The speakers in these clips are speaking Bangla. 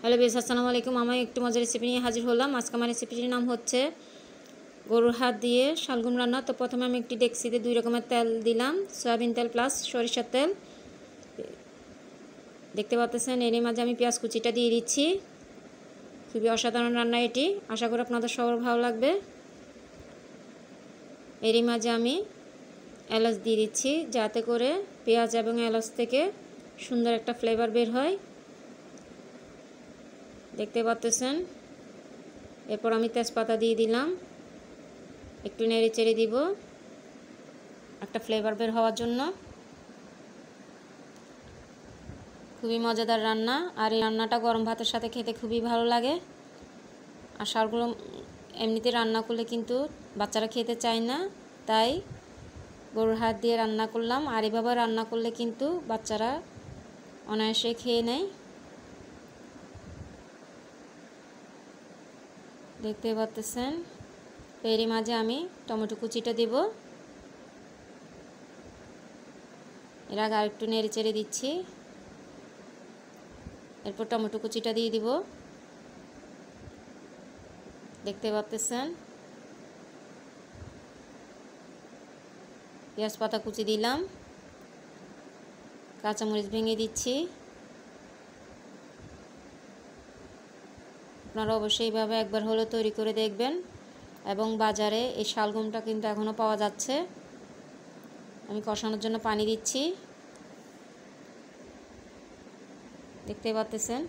হ্যালো বেশ, আসসালামু আলাইকুম। আমি একটু মজার রেসিপি নিয়ে হাজির হলাম। আজকে আমার রেসিপিটির নাম হচ্ছে গরুর হাত দিয়ে শালগম রান্না। তো প্রথমে আমি একটি ডেক্সিতে 2 রকমের তেল দিলাম, সয়াবিন তেল প্লাস সরিষার তেল। দেখতে পাচ্ছেন, এর মাঝে আমি পেঁয়াজ কুচিটা দিয়ে দিচ্ছি। খুবই অসাধারণ রান্না এটি, আশা করি আপনাদের সবার ভালো লাগবে। এরই মাঝে আমি এলাচ দিয়ে দিচ্ছি, যাতে করে পেঁয়াজ এবং এলাচ থেকে সুন্দর একটা ফ্লেভার বের হয়। দেখতে পাচ্ছেন। এরপর আমি তেজপাতা দিয়ে দিলাম, একটু নেড়ে চেড়ে দিব একটা ফ্লেভার বের হওয়ার জন্য। খুবই মজাদার রান্না, আর এই রান্নাটা গরম ভাতের সাথে খেতে খুবই ভালো লাগে। আর শালগুলো এমনিতে রান্না করলে কিন্তু বাচ্চারা খেতে চায় না, তাই গরুর হাত দিয়ে রান্না করলাম। আর এভাবে রান্না করলে কিন্তু বাচ্চারা অনায়াসে খেয়ে নেয়। দেখতে পাচ্ছেন। এরই মাঝে আমি টমেটো কুচিটা দেব। এর আগে আরেকটু নেড়ে চেড়ে দিচ্ছি। এরপর টমেটো কুচিটা দিয়ে দিব। দেখতে পাচ্ছেন। পেঁয়াজ পাতা কুচি দিলাম, কাঁচামরিচ ভেঙে দিচ্ছি। আপনারা অবশ্যই এইভাবে একবার হলেও তৈরি করে দেখবেন। এবং বাজারে এই শালগমটা কিন্তু এখনও পাওয়া যাচ্ছে। আমি কষানোর জন্য পানি দিচ্ছি। দেখতে পাচ্ছেন।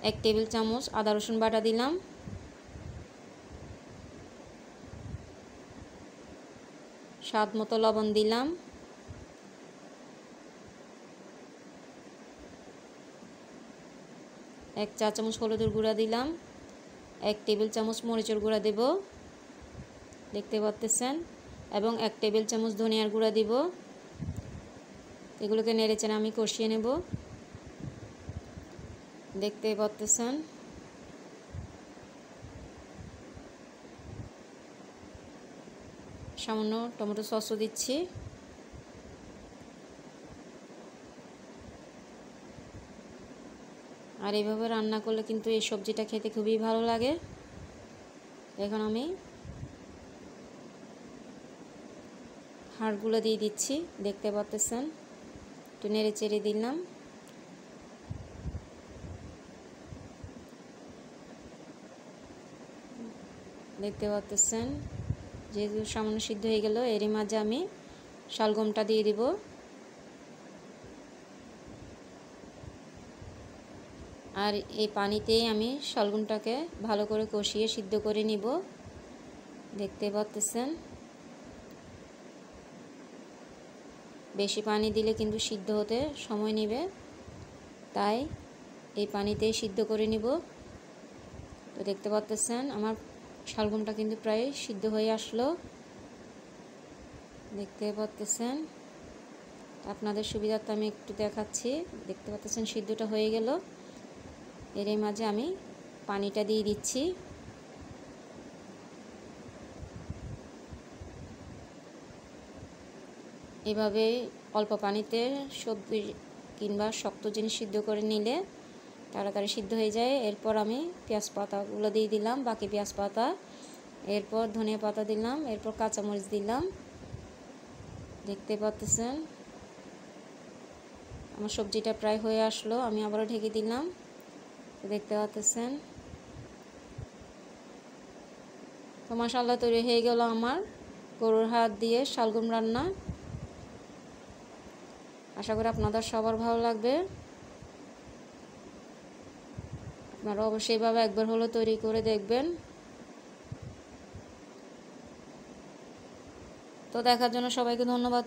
1 টেবিল চামচ আদা রসুন বাটা দিলাম। স্বাদ মতো লবণ দিলাম। এক চা চামচ হলুদের গুঁড়া দিলাম। 1 টেবিল চামচ মরিচের গুঁড়া দেব। দেখতে পাচ্ছেন। এবং 1 টেবিল চামচ ধনিয়ার গুঁড়া দিব। এগুলোকে নেড়েচেড়ে আমি কষিয়ে নেব। দেখতে পাচ্ছেন। সামান্য টমেটো সসও দিচ্ছি। আর এইভাবে রান্না করলে কিন্তু এই সবজিটা খেতে খুবই ভালো লাগে। এখন আমি হাড়গুলো দিয়ে দিচ্ছি। দেখতে পাচ্ছেন। একটু নেড়ে চেড়ে দিলাম। দেখতে পাচ্ছেন। যেহেতু সামান্য সিদ্ধ হয়ে গেল, এরই মাঝে আমি শালগমটা দিয়ে দিব। আর এই পানিতেই আমি শালগমটাকে ভালো করে কষিয়ে সিদ্ধ করে নিব। দেখতে পাচ্ছেন। বেশি পানি দিলে কিন্তু সিদ্ধ হতে সময় নেবে, তাই এই পানিতেই সিদ্ধ করে নিব। তো দেখতে পাচ্ছেন, আমার শালগমটা কিন্তু প্রায় সিদ্ধ হয়ে আসলো। দেখতে পাচ্ছেন। আপনাদের সুবিধার্থে আমি একটু দেখাচ্ছি। দেখতে পাচ্ছেন সিদ্ধটা হয়ে গেল। এর মাঝে আমি পানিটা দিয়ে দিচ্ছি। এভাবে অল্প পানিতে সবজি কিংবা শক্ত জিনিস সিদ্ধ করে নিলে তাড়াতাড়ি সিদ্ধ হয়ে যায়। এরপর আমি পেঁয়াজ পাতাগুলো দিয়ে দিলাম, বাকি পেঁয়াজ পাতা। এরপর ধনিয়া পাতা দিলাম। এরপর কাঁচামরিচ দিলাম। দেখতে পাচ্ছেন, আমার সবজিটা প্রায় হয়ে আসলো। আমি আবারও ঢেকে দিলাম। দেখতে পাচ্ছেন। তো মাশাআল্লাহ, তৈরি হয়ে গেল আমার গরুর হাত দিয়ে শালগম রান্না। আশা করি আপনাদের সবার ভালো লাগবে। আপনারা অবশ্যই এইভাবে একবার হলেও তৈরি করে দেখবেন। তো দেখার জন্য সবাইকে ধন্যবাদ।